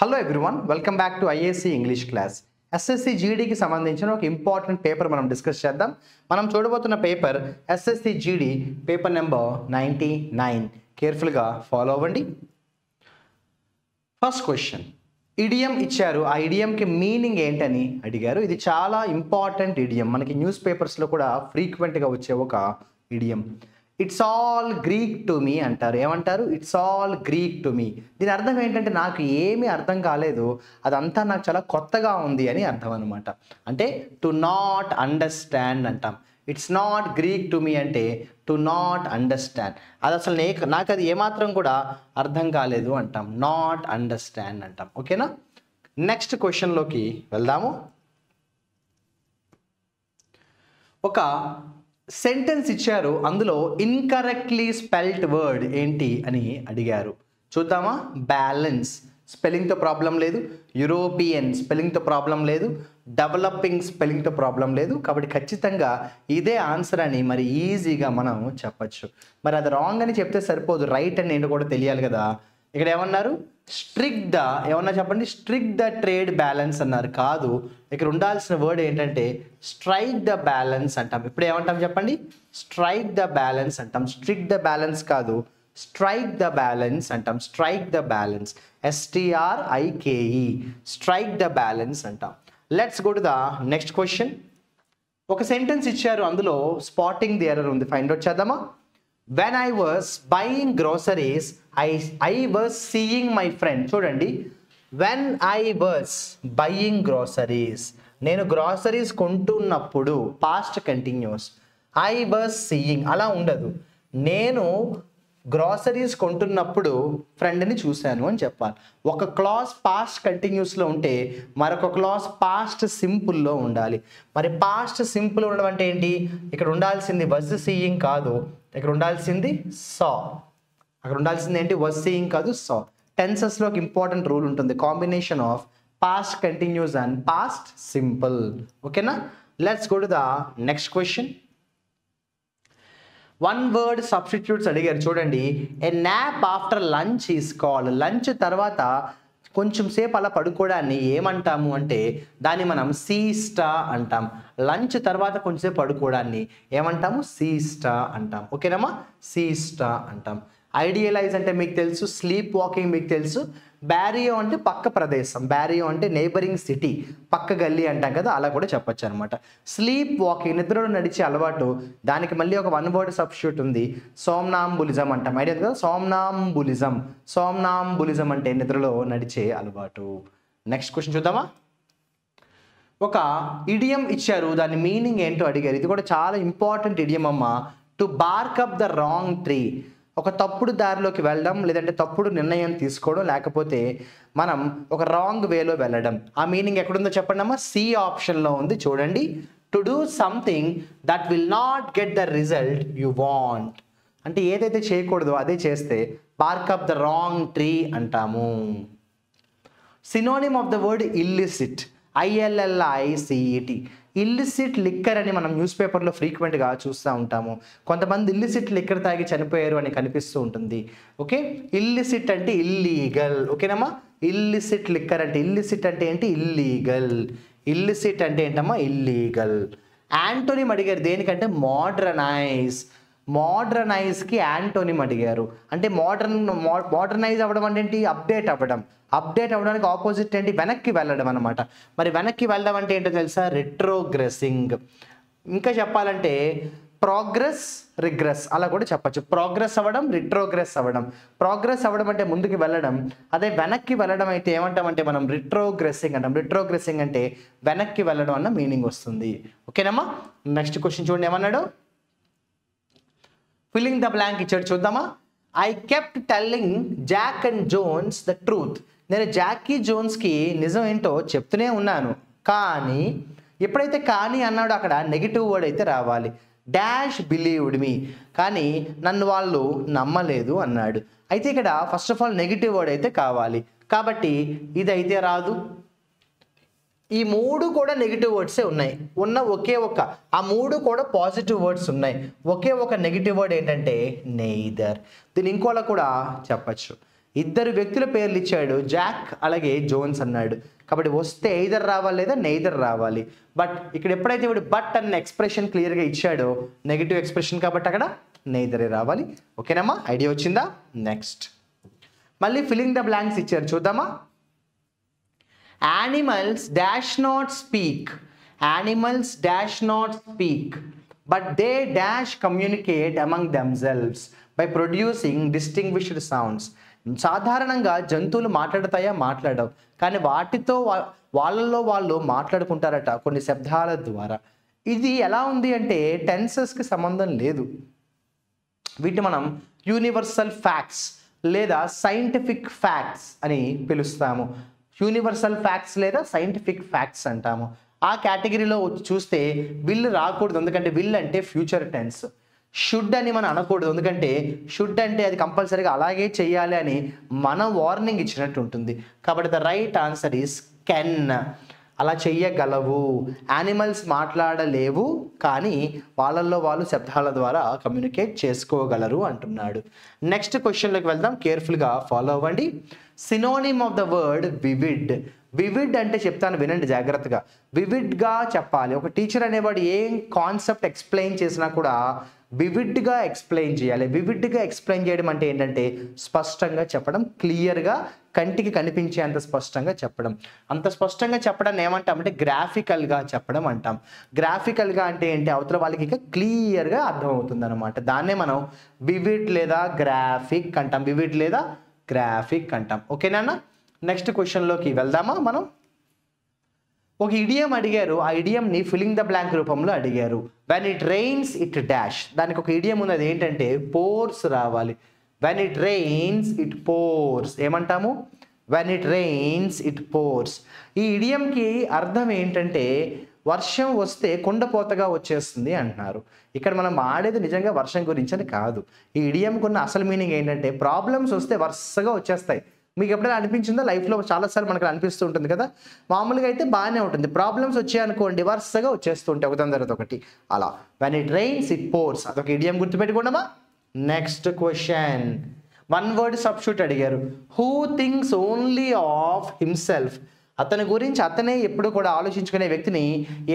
Hello everyone, welcome back to IAC English class. SSC జీడీకి సంబంధించిన ఒక ఇంపార్టెంట్ పేపర్ మనం డిస్కస్ చేద్దాం. మనం చూడబోతున్న paper SSC GD paper number 99. కేర్ఫుల్గా ఫాలో అవ్వండి. ఫస్ట్ క్వశ్చన్, ఇడియం ఇచ్చారు. ఆ ఇడియంకి మీనింగ్ ఏంటని అడిగారు. ఇది చాలా ఇంపార్టెంట్ ఇడియం, మనకి న్యూస్ పేపర్స్లో కూడా ఫ్రీక్వెంట్గా వచ్చే ఒక idiom. It's all Greek to me అంటారు. ఏమంటారు? It's all Greek to me. దీని అర్థం ఏంటంటే నాకు ఏమీ అర్థం కాలేదు, అదంతా నాకు చాలా కొత్తగా ఉంది అని అర్థం అనమాట. అంటే టు నాట్ అండర్స్టాండ్ అంటాం. ఇట్స్ నాట్ గ్రీక్ టు మీ అంటే టు నాట్ అండర్స్టాండ్. అది అసలు నాకు అది ఏమాత్రం కూడా అర్థం కాలేదు అంటాం. నాట్ అండర్స్టాండ్ అంటాం. ఓకేనా? నెక్స్ట్ క్వశ్చన్లోకి వెళ్దాము. ఒక సెంటెన్స్ ఇచ్చారు, అందులో ఇన్కరెక్ట్లీ స్పెల్డ్ వర్డ్ ఏంటి అని అడిగారు. చూద్దామా? బ్యాలెన్స్ స్పెల్లింగ్తో ప్రాబ్లం లేదు, యూరోపియన్ స్పెల్లింగ్తో ప్రాబ్లం లేదు, డెవలపింగ్ స్పెల్లింగ్తో ప్రాబ్లం లేదు. కాబట్టి ఖచ్చితంగా ఇదే ఆన్సర్ అని మరి ఈజీగా మనం చెప్పచ్చు. మరి అది రాంగ్ అని చెప్తే సరిపోదు, రైట్ అని ఏంటో కూడా తెలియాలి కదా. ఇక్కడ ఏమన్నారు? స్ట్రిక్ ద, ఏమన్నా చెప్పండి, స్ట్రిక్ ద ట్రేడ్ బ్యాలెన్స్ అన్నారు. కాదు, ఇక్కడ ఉండాల్సిన వర్డ్ ఏంటంటే స్ట్రైక్ ద బ్యాలెన్స్ అంటాం. ఇప్పుడు ఏమంటాం చెప్పండి? స్ట్రైక్ ద బ్యాలెన్స్ అంటాం. స్ట్రిక్ ద బ్యాలెన్స్ కాదు, స్ట్రైక్ ద బ్యాలెన్స్ అంటాం. Strike the balance, STRIKE, strike the balance అంటాం. Let's go to the next question. ఒక సెంటెన్స్ ఇచ్చారు, అందులో స్పాటింగ్ ది ఎర్రర్ ఉంది. ఫైండ్ అవుట్ చేద్దామా? When I was buying groceries, I was seeing my friend. చూడండి, when I was buying groceries, నేను groceries కొంటున్నప్పుడు, past continuous. I was seeing అలా ఉండదు. నేను గ్రాసరీస్ కొంటున్నప్పుడు ఫ్రెండ్ని చూశాను అని చెప్పాలి. ఒక క్లాస్ పాస్ట్ కంటిన్యూస్లో ఉంటే మరొక క్లాస్ పాస్ట్ సింపుల్లో ఉండాలి. మరి పాస్ట్ సింపుల్ ఉండడం అంటే ఏంటి? ఇక్కడ ఉండాల్సింది was seeing కాదు, ఇక్కడ ఉండాల్సింది saw. అక్కడ ఉండాల్సింది ఏంటి? was seeing కాదు, saw. టెన్సెస్లో ఒక ఇంపార్టెంట్ రూల్ ఉంటుంది, combination of past continuous and past simple. ఓకేనా? Let's go to the next question. One word substitutes అడిగారు. చూడండి, a nap after lunch is called. Lunch తర్వాత కొంచెం సేపు అలా పడుకోవడాన్ని ఏమంటాము అంటే దాన్ని మనం సీస్టా అంటాం. లంచ్ తర్వాత కొంచెంసేపు పడుకోవడాన్ని ఏమంటాము? సీస్టా అంటాం. ఓకేనమ్మా? సీస్టా అంటాం. ఐడియలైజ్ అంటే మీకు తెలుసు, స్లీప్ వాకింగ్ మీకు తెలుసు, బ్యారియో అంటే పక్క ప్రదేశం, బ్యారియో అంటే నేబరింగ్ సిటీ, పక్క గల్లీ అంటాం కదా, అలా కూడా చెప్పొచ్చు అనమాట. స్లీప్ వాకింగ్, నిద్రలో నడిచే అలవాటు, దానికి మళ్ళీ ఒక వన్ వర్డ్ సబ్స్టిట్యూట్ ఉంది, సోమ్నాంబులిజం అంటాం. ఐడియా కదా? సోమ్నాంబులిజం. సోమ్నాంబులిజం అంటే నిద్రలో నడిచే అలవాటు. నెక్స్ట్ క్వశ్చన్ చూద్దామా? ఒక ఇడియం ఇచ్చారు, దాని మీనింగ్ ఏంటో అడిగారు. ఇది కూడా చాలా ఇంపార్టెంట్ ఇడియం అమ్మ. To BARC up the wrong tree, ఒక తప్పుడు దారిలోకి వెళ్ళడం, లేదంటే తప్పుడు నిర్ణయం తీసుకోవడం, లేకపోతే మనం ఒక రాంగ్ వేలో వెళ్ళడం. ఆ మీనింగ్ ఎక్కడుందో చెప్పండి అమ్మా. సి ఆప్షన్లో ఉంది, చూడండి. To do something that will not get the result you want. అంటే ఏదైతే చేయకూడదో అదే చేస్తే bark up the wrong tree అంటాము. Synonym of the word illicit, ILLICET. Illicit liquor అని మనం న్యూస్ పేపర్లో ఫ్రీక్వెంట్గా చూస్తూ ఉంటాము. కొంతమంది ఇల్లిసిట్ లిక్కర్ తాగి చనిపోయారు అని కనిపిస్తూ ఉంటుంది. ఓకే, ఇల్లిసిట్ అంటే ఇల్లీగల్. ఓకేనమ్మా? ఇల్లిసిట్ లిక్కర్ అంటే, ఇల్లిసిట్ అంటే ఏంటి? ఇల్లీగల్. ఇల్లిసిట్ అంటే ఏంటమ్మా? ఇల్లీగల్. యాంటోనిమ్ అడిగారు దేనికంటే మోడ్రనైజ్. మోడ్రనైజ్కి యాంటోనిమ్ అడిగారు. అంటే మోడర్నైజ్ అవ్వడం అంటే ఏంటి? అప్డేట్ అవ్వడం. అప్డేట్ అవ్వడానికి ఆపోజిట్ ఏంటి? వెనక్కి వెళ్ళడం అనమాట. మరి వెనక్కి వెళ్ళడం అంటే ఏంటో తెలుసా? రెట్రోగ్రెసింగ్. ఇంకా చెప్పాలంటే ప్రోగ్రెస్, రిగ్రెస్ అలా కూడా చెప్పచ్చు. ప్రోగ్రెస్ అవ్వడం, రిట్రోగ్రెస్ అవ్వడం. ప్రోగ్రెస్ అవ్వడం అంటే ముందుకు వెళ్ళడం, అదే వెనక్కి వెళ్ళడం అయితే ఏమంటామంటే మనం రిట్రోగ్రెసింగ్ అంటాం. రిట్రోగ్రెసింగ్ అంటే వెనక్కి వెళ్ళడం అన్న మీనింగ్ వస్తుంది. ఓకేనమ్మా? నెక్స్ట్ క్వశ్చన్ చూడండి, ఏమన్నాడు? ఫిల్లింగ్ ద బ్లాంక్ ఇచ్చాడు, చూద్దామా? I kept telling Jack and Jones the truth. నేను జాకీ జోన్స్కి నిజం ఏంటో చెప్తూనే ఉన్నాను, కానీ ఎప్పుడైతే కానీ అన్నాడో అక్కడ నెగిటివ్ వర్డ్ అయితే రావాలి. డాష్ బిలీవ్డ్ మీ, కానీ నన్ను వాళ్ళు నమ్మలేదు అన్నాడు. అయితే ఇక్కడ first of all negative word అయితే కావాలి, కాబట్టి ఇదైతే రాదు. ఈ మూడు కూడా నెగిటివ్ వర్డ్సే ఉన్నాయి. ఒకే ఒక, ఆ మూడు కూడా పాజిటివ్ వర్డ్స్ ఉన్నాయి. ఒకే ఒక నెగిటివ్ వర్డ్ ఏంటంటే నెయిదర్. దీని ఇంకోలా కూడా చెప్పచ్చు, ఇద్దరు వ్యక్తుల పేర్లు ఇచ్చాడు, జాక్ అలాగే జోన్స్ అన్నాడు. కాబట్టి వస్తే ఎయిదర్ రావాలి లేదా నెయిదర్ రావాలి. బట్ ఇక్కడ ఎప్పుడైతే ఇప్పుడు బట్ అన్న ఎక్స్ప్రెషన్ క్లియర్గా ఇచ్చాడో నెగిటివ్ ఎక్స్ప్రెషన్ కాబట్టి అక్కడ నెయిదరే రావాలి. ఓకేనమ్మా, ఐడియా వచ్చిందా? నెక్స్ట్ మళ్ళీ ఫిల్లింగ్ ద బ్లాంక్స్ ఇచ్చారు, చూద్దామా. Animals dash not speak, animals dash not speak but they dash communicate among themselves by producing distinguished sounds. సాధారణంగా జంతువులు మాట్లాడతాయా? మాట్లాడవు, కానీ వాటితో వాళ్ళల్లో వాళ్ళు మాట్లాడుకుంటారట కొన్ని శబ్దాల ద్వారా. ఇది ఎలా ఉంది అంటే టెన్సెస్కి సంబంధం లేదు. వీటిని మనం యూనివర్సల్ ఫ్యాక్ట్స్ లేదా సైంటిఫిక్ ఫ్యాక్ట్స్ అని పిలుస్తాము. యూనివర్సల్ ఫ్యాక్ట్స్ లేదా సైంటిఫిక్ ఫ్యాక్ట్స్ అంటాము. ఆ కేటగిరీలో చూస్తే విల్ రాకూడదు, ఎందుకంటే విల్ అంటే ఫ్యూచర్ టెన్స్. షుడ్ అని మనం అనకూడదు, ఎందుకంటే షుడ్ అంటే అది కంపల్సరీగా అలాగే చెయ్యాలి అని మనం వార్నింగ్ ఇచ్చినట్టు ఉంటుంది. కాబట్టి the right answer is can, అలా చెయ్యగలవు. యానిమల్స్ మాట్లాడలేవు, కానీ వాళ్ళల్లో వాళ్ళు శబ్దాల ద్వారా కమ్యూనికేట్ చేసుకోగలరు అంటున్నాడు. నెక్స్ట్ క్వశ్చన్లోకి వెళ్దాం, కేర్ఫుల్గా ఫాలో అవ్వండి. Synonym of the word vivid. Vivid అంటే చెప్తాను, వినండి జాగ్రత్తగా. వివిడ్గా చెప్పాలి. ఒక టీచర్ అనేవాడు ఏం కాన్సెప్ట్ ఎక్స్ప్లెయిన్ చేసినా కూడా వివిడ్గా ఎక్స్ప్లెయిన్ చేయాలి. వివిడ్గా ఎక్స్ప్లెయిన్ చేయడం అంటే ఏంటంటే స్పష్టంగా చెప్పడం, క్లియర్గా కంటికి కనిపించేంత స్పష్టంగా చెప్పడం. అంత స్పష్టంగా చెప్పడాన్ని ఏమంటామంటే గ్రాఫికల్గా చెప్పడం అంటాం. గ్రాఫికల్గా అంటే ఏంటి, అవతల వాళ్ళకి ఇంకా క్లియర్గా అర్థమవుతుంది అనమాట. దాన్నే మనం వివిడ్ లేదా గ్రాఫిక్ అంటాం. వివిడ్ లేదా గ్రాఫిక్ అంటాం. ఓకేనా? నెక్స్ట్ క్వశ్చన్లోకి వెళ్దామా మనం. ఒక ఇడియం అడిగారు, ఆ ఇడియంని ఫిల్లింగ్ ద బ్లాంక్ రూపంలో అడిగారు. When it rains it dash. దానికి ఒక ఇడియం ఉన్నది ఏంటంటే పోర్స్ రావాలి. When it rains it pours ఏమంటాము? When it rains it pours. ఈ ఇడియంకి అర్థం ఏంటంటే వర్షం వస్తే కుండపోతగా వచ్చేస్తుంది అంటున్నారు. ఇక్కడ మనం ఆడేది నిజంగా వర్షం గురించి అని కాదు. ఈ ఇడియంకి ఉన్న అసలు మీనింగ్ ఏంటంటే ప్రాబ్లమ్స్ వస్తే వరుసగా వచ్చేస్తాయి. మీకు ఎప్పుడైనా అనిపించిందో లైఫ్లో చాలాసార్లు మనకు అనిపిస్తూ ఉంటుంది కదా. మామూలుగా అయితే బాగానే ఉంటుంది, ప్రాబ్లమ్స్ వచ్చాయనుకోండి వరుసగా వచ్చేస్తుంటాయి ఒకదాని తర్వాత ఒకటి. అలా when it rains it pours, అదొక ఇడియం గుర్తుపెట్టుకోండమా. Next question, one word substitute అడిగారు. Who thinks only of himself. అతని గురించి అతనే ఎప్పుడు కూడా ఆలోచించుకునే వ్యక్తిని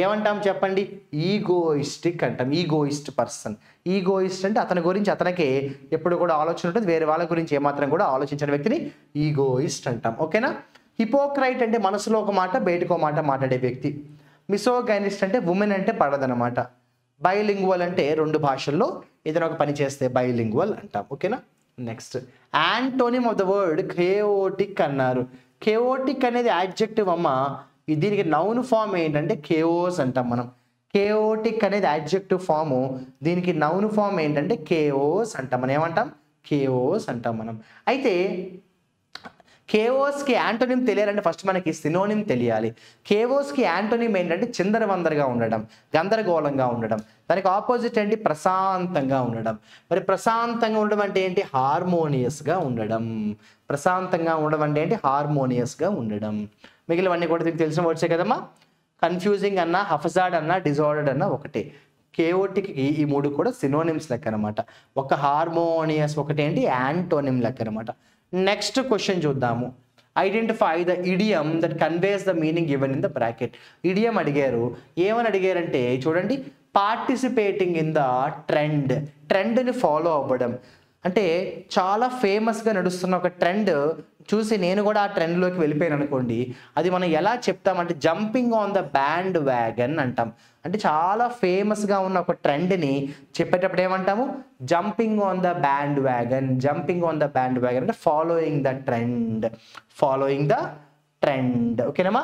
ఏమంటాం చెప్పండి? ఈగోయిస్టిక్ అంటాం. Egoist person. ఈగోయిస్ట్ అంటే అతని గురించి అతనికే ఎప్పుడు కూడా ఆలోచన ఉంటుంది, వేరే వాళ్ళ గురించి ఏమాత్రం కూడా ఆలోచించిన వ్యక్తిని ఈగోయిస్ట్ అంటాం. ఓకేనా? హిపోక్రైట్ అంటే మనసులో ఒక మాట బయటకు ఒక మాట మాట్లాడే వ్యక్తి. మిసోగైనిస్ట్ అంటే ఉమెన్ అంటే పడదనమాట. బైలింగ్వల్ అంటే రెండు భాషల్లో ఏదైనా ఒక పని చేస్తే బైలింగ్వల్ అంటాం. ఓకేనా? Next, antonym of the word chaotic అన్నారు. కేఓటిక్ అనేది యాడ్జెక్టివ్ అమ్మ. దీనికి నౌన్ ఫామ్ ఏంటంటే కేఓస్ అంటాం మనం. కేఓటిక్ అనేది యాడ్జెక్టివ్ ఫాము, దీనికి నౌన్ ఫామ్ ఏంటంటే కేఓస్ అంటాం. మనం ఏమంటాం? కేఓస్ అంటాం మనం. అయితే కేఓస్కి యాంటోనిమ్ తెలియాలంటే ఫస్ట్ మనకి సినోనిమ్ తెలియాలి. కేఓస్కి యాంటోనిమ్ ఏంటంటే చిందరవందరగా ఉండడం, గందరగోళంగా ఉండడం. దానికి ఆపోజిట్ ఏంటి? ప్రశాంతంగా ఉండడం. మరి ప్రశాంతంగా ఉండడం అంటే ఏంటి? హార్మోనియస్గా ఉండడం. ప్రశాంతంగా ఉండడం అంటే ఏంటి? హార్మోనియస్గా ఉండడం. మిగిలినవన్నీ కూడా మీకు తెలిసిన వర్డ్సే కదమ్మా. కన్ఫ్యూజింగ్ అన్నా, హఫజార్డ్ అన్నా, డిజార్డర్డ్ అన్నా ఒకటే. కేఓటిక్కి ఈ మూడు కూడా సినోనిమ్స్ లెక్క అనమాట. ఒక హార్మోనియస్ ఒకటేంటి? యాంటోనిమ్ లెక్క అనమాట. నెక్స్ట్ క్వశ్చన్ చూద్దాము. Identify the idiom that conveys the meaning given in the bracket. Idiom అడిగారు. ఏమని అడిగారంటే చూడండి, పార్టిసిపేటింగ్ ఇన్ ద ట్రెండ్. ట్రెండ్ని ఫాలో అవ్వడం అంటే చాలా ఫేమస్గా నడుస్తున్న ఒక ట్రెండ్ చూసి నేను కూడా ఆ ట్రెండ్లోకి వెళ్ళిపోయాను అనుకోండి, అది మనం ఎలా చెప్తామంటే jumping on the bandwagon అంటాం. అంటే చాలా ఫేమస్గా ఉన్న ఒక ట్రెండ్ని చెప్పేటప్పుడు ఏమంటాము? Jumping on the bandwagon. Jumping on the bandwagon అంటే following the trend. Following the trend. ఓకేనమ్మా.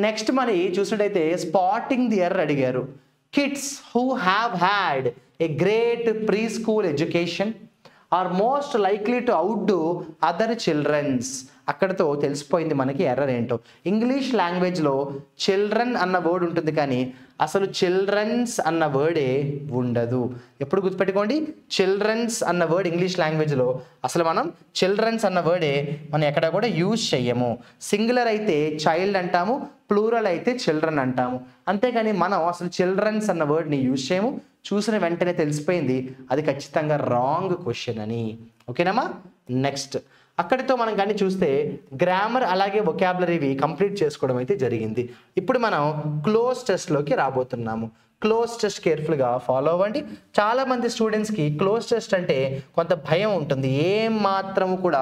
నెక్స్ట్ మరి చూసినట్టయితే స్పాటింగ్ ది ఎర్రర్ అడిగారు. Kids who have had a great preschool education are most likely to outdo other childrens. అక్కడతో తెలిసిపోయింది మనకి error ఏంటో. English లాంగ్వేజ్లో చిల్డ్రన్ అన్న వర్డ్ ఉంటుంది, కానీ అసలు చిల్డ్రన్స్ అన్న వర్డే ఉండదు. ఎప్పుడు గుర్తుపెట్టుకోండి, చిల్డ్రన్స్ అన్న వర్డ్ ఇంగ్లీష్ లాంగ్వేజ్లో అసలు మనం చిల్డ్రన్స్ అన్న వర్డే మనం ఎక్కడ కూడా యూజ్ చెయ్యము. సింగులర్ అయితే చైల్డ్ అంటాము, ప్లూరల్ అయితే చిల్డ్రన్ అంటాము. అంతేగాని మనం అసలు చిల్డ్రన్స్ అన్న వర్డ్ని యూజ్ చేయము. చూసిన వెంటనే తెలిసిపోయింది అది ఖచ్చితంగా రాంగ్ క్వశ్చన్ అని. ఓకేనమ్మా. నెక్స్ట్, అక్కడితో మనం కానీ చూస్తే గ్రామర్ అలాగే వొకాబులరీవి కంప్లీట్ చేసుకోవడం అయితే జరిగింది. ఇప్పుడు మనం క్లోజ్ టెస్ట్లోకి రాబోతున్నాము. క్లోజ్ టెస్ట్ కేర్ఫుల్గా ఫాలో అవ్వండి. చాలామంది స్టూడెంట్స్కి క్లోజ్ టెస్ట్ అంటే కొంత భయం ఉంటుంది. ఏం మాత్రం కూడా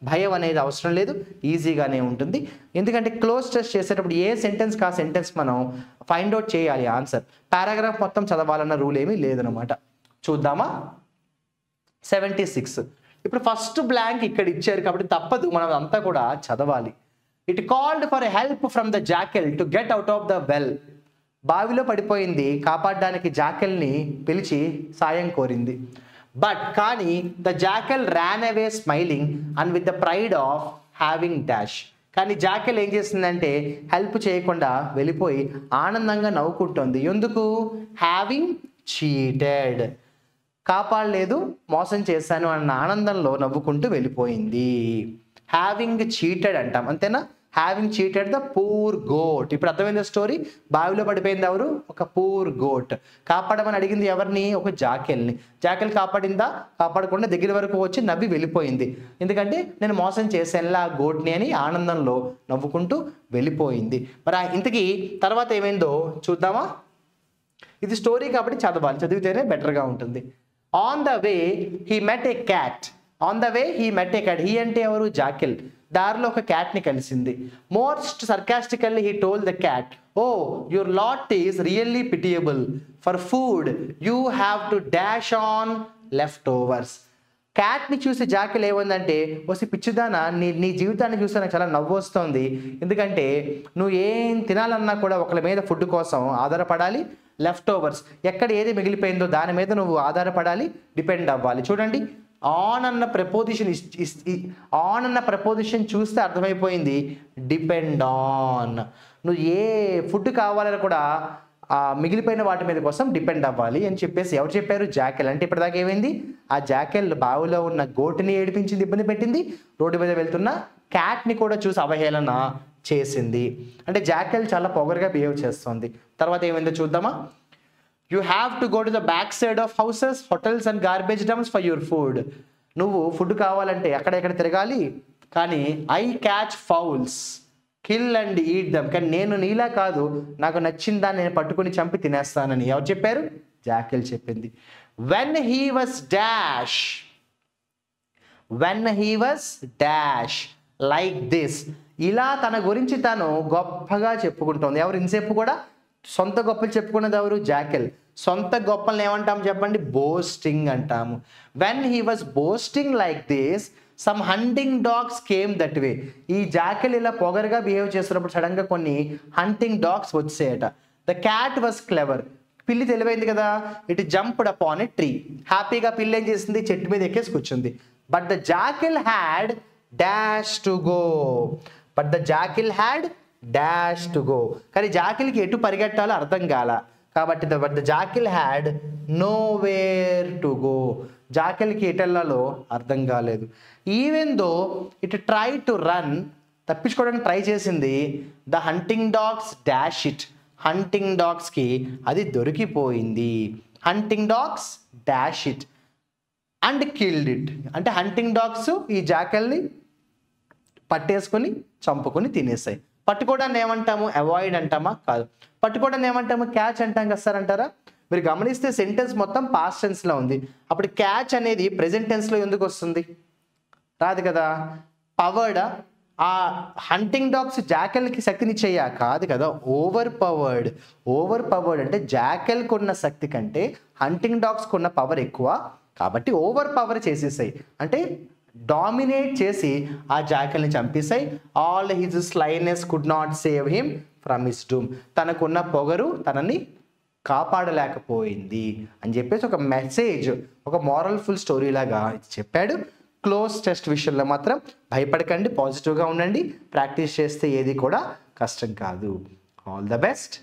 భయం అనేది అవసరం లేదు, ఈజీగానే ఉంటుంది. ఎందుకంటే క్లోజ్ టెస్ట్ చేసేటప్పుడు ఏ సెంటెన్స్కి ఆ సెంటెన్స్ మనం ఫైండ్ అవుట్ చేయాలి ఆన్సర్. పారాగ్రాఫ్ మొత్తం చదవాలన్న రూల్ ఏమీ లేదనమాట. చూద్దామా? 76. ఇప్పుడు ఫస్ట్ బ్లాంక్ ఇక్కడ ఇచ్చారు కాబట్టి తప్పదు, మనం అంతా కూడా చదవాలి. It called for help from the jackal to get out of the well. బావిలో పడిపోయింది, కాపాడడానికి జాకెల్ని పిలిచి సాయం కోరింది. బట్ కానీ the jackal Ryan away smiling and with the pride of having dash. కానీ జాకెల్ ఏం చేసిందంటే హెల్ప్ చేయకుండా వెళ్ళిపోయి ఆనందంగా నవ్వుకుంటుంది. ఎందుకు? Having cheated. కాపాడలేదు, మోసం చేశాను అన్న ఆనందంలో నవ్వుకుంటూ వెళ్ళిపోయింది. హ్యావింగ్ చీటెడ్ అంటాం, అంతేనా? Having cheated the poor goat. ఇప్పుడు అర్థమైంది స్టోరీ. బావిలో పడిపోయింది ఎవరు? ఒక పూర్ గోట్. కాపాడమని అడిగింది ఎవరిని? ఒక జాకెల్ని. జాకెల్ కాపాడిందా? కాపాడకుండా దగ్గర వరకు వచ్చి నవ్వి వెళ్ళిపోయింది. ఎందుకంటే నేను మోసం చేశానులా ఆ గోట్ని అని ఆనందంలో నవ్వుకుంటూ వెళ్ళిపోయింది. మరి ఇంతకీ తర్వాత ఏమైందో చూద్దామా? ఇది స్టోరీ కాబట్టి చదవాలి, చదివితేనే బెటర్గా ఉంటుంది. On the way he met a cat. On the way he met a cat. He అంటే ఎవరు? జాకెల్. దారిలో ఒక క్యాట్ని కలిసింది. Most sarcastically he told the cat, oh your lot is really pitiable. For food you have to dash on leftovers. క్యాట్ని చూసి jackal ఏముందంటే, వసి పిచ్చిదానా, నీ జీవితాన్ని చూస్తే నాకు చాలా నవ్వు వస్తుంది. ఎందుకంటే నువ్వు ఏం తినాలన్నా కూడా ఒకళ్ళ మీద ఫుడ్ కోసం ఆధారపడాలి. లెఫ్ట్ ఓవర్స్, ఎక్కడ ఏది మిగిలిపోయిందో దాని మీద నువ్వు ఆధారపడాలి, డిపెండ్ అవ్వాలి. చూడండి, ఆన్ అన్న ప్రపోజిషన్ చూస్తే అర్థమైపోయింది డిపెండ్ ఆన్. నువ్వు ఏ ఫుడ్ కావాలని కూడా మిగిలిపోయిన వాటి మీద కోసం డిపెండ్ అవ్వాలి అని చెప్పేసి ఎవరు చెప్పారు? జాకెల్. అంటే ఇప్పటిదాకా ఏమైంది? ఆ జాకెల్ బావిలో ఉన్న గోటుని ఏడిపించింది, ఇబ్బంది పెట్టింది. రోడ్డు మీద వెళ్తున్న క్యాట్ని కూడా చూసి అవహేళన చేసింది. అంటే జాకెల్ చాలా పొగరుగా బిహేవ్ చేస్తుంది. తర్వాత ఏమైందో చూద్దామా? You have to go to the back side of houses, hotels and garbage dumps for your food. నువ్వు ఫుడ్ కావాలంటే ఎక్కడెక్కడ తిరగాలి, కానీ I catch fowls kill and eat them. కానీ నేను నీలా కాదు, నాకు నచ్చిన దాన్ని నేను పట్టుకుని చంపి తినేస్తానని ఎవరు చెప్పారు? జాకెల్ చెప్పింది. When he was dash like this. ఇలా తన గురించి తను గొప్పగా చెప్పుకుంటోంది. ఎవరు ఇంతసేపు కూడా? సొంత గొప్పలు చెప్పుకున్నది ఎవరు? జాకెల్. సొంత గొప్పలను ఏమంటాం చెప్పండి? బోస్టింగ్ అంటాము. When he was boasting like this some hunting dogs came that way. ఈ జాకెల్ ఇలా పొగరుగా బిహేవ్ చేస్తున్నప్పుడు సడన్గా కొన్ని హంటింగ్ డాగ్స్ వచ్చాయట. The cat was clever. పిల్లి తెలివైంది కదా, it jumped upon a tree. హ్యాపీగా పిల్లి ఏం చేసింది? చెట్టు మీద ఎక్కేసి కూర్చుంది. But the jackal had dash to go. కానీ జాకిల్కి ఎటు పరిగెట్టాలో అర్థం కాల. కాబట్టి but the jackal had nowhere to go. జాకిల్కి ఎటెల్లాలో అర్థం కాలేదు. Even though it try to run, తప్పించుకోవడానికి ట్రై చేసింది. The hunting dogs dash it. Hunting డాగ్స్కి అది దొరికిపోయింది. Hunting dogs dash it and killed it. అంటే హంటింగ్ డాగ్స్ ఈ జాకెల్ని పట్టేసుకొని చంపుకొని తినేసాయి. పట్టుకోవడాన్ని ఏమంటాము? అవాయిడ్ అంటామా? కాదు. పట్టుకోవడాన్ని ఏమంటాము? క్యాచ్ అంటాం కదా సార్ అంటారా? మీరు గమనిస్తే సెంటెన్స్ మొత్తం పాస్ట్ టెన్స్లో ఉంది. అప్పుడు క్యాచ్ అనేది ప్రెజెంట్ టెన్స్లో ఎందుకు వస్తుంది? రాదు కదా. పవర్డ్ ఆ హంటింగ్ డాగ్స్ జాకెల్కి శక్తినిచ్చేయా? కాదు కదా. ఓవర్ పవర్డ్ అంటే జాకెల్కి ఉన్న శక్తి కంటే హంటింగ్ డాగ్స్కి ఉన్న పవర్ ఎక్కువ, కాబట్టి ఓవర్ పవర్ చేసేసాయి. అంటే డామినేట్ చేసి ఆ జాకెల్ని చంపేసాయి. All his slyness could not save him from his doom. తనకున్న పొగరు తనని కాపాడలేకపోయింది అని చెప్పేసి ఒక మెసేజ్, ఒక మోరల్ఫుల్ స్టోరీ లాగా చెప్పాడు. క్లోజ్ టెస్ట్ విషయంలో మాత్రం భయపడకండి, పాజిటివ్గా ఉండండి. ప్రాక్టీస్ చేస్తే ఏది కూడా కష్టం కాదు. All the best.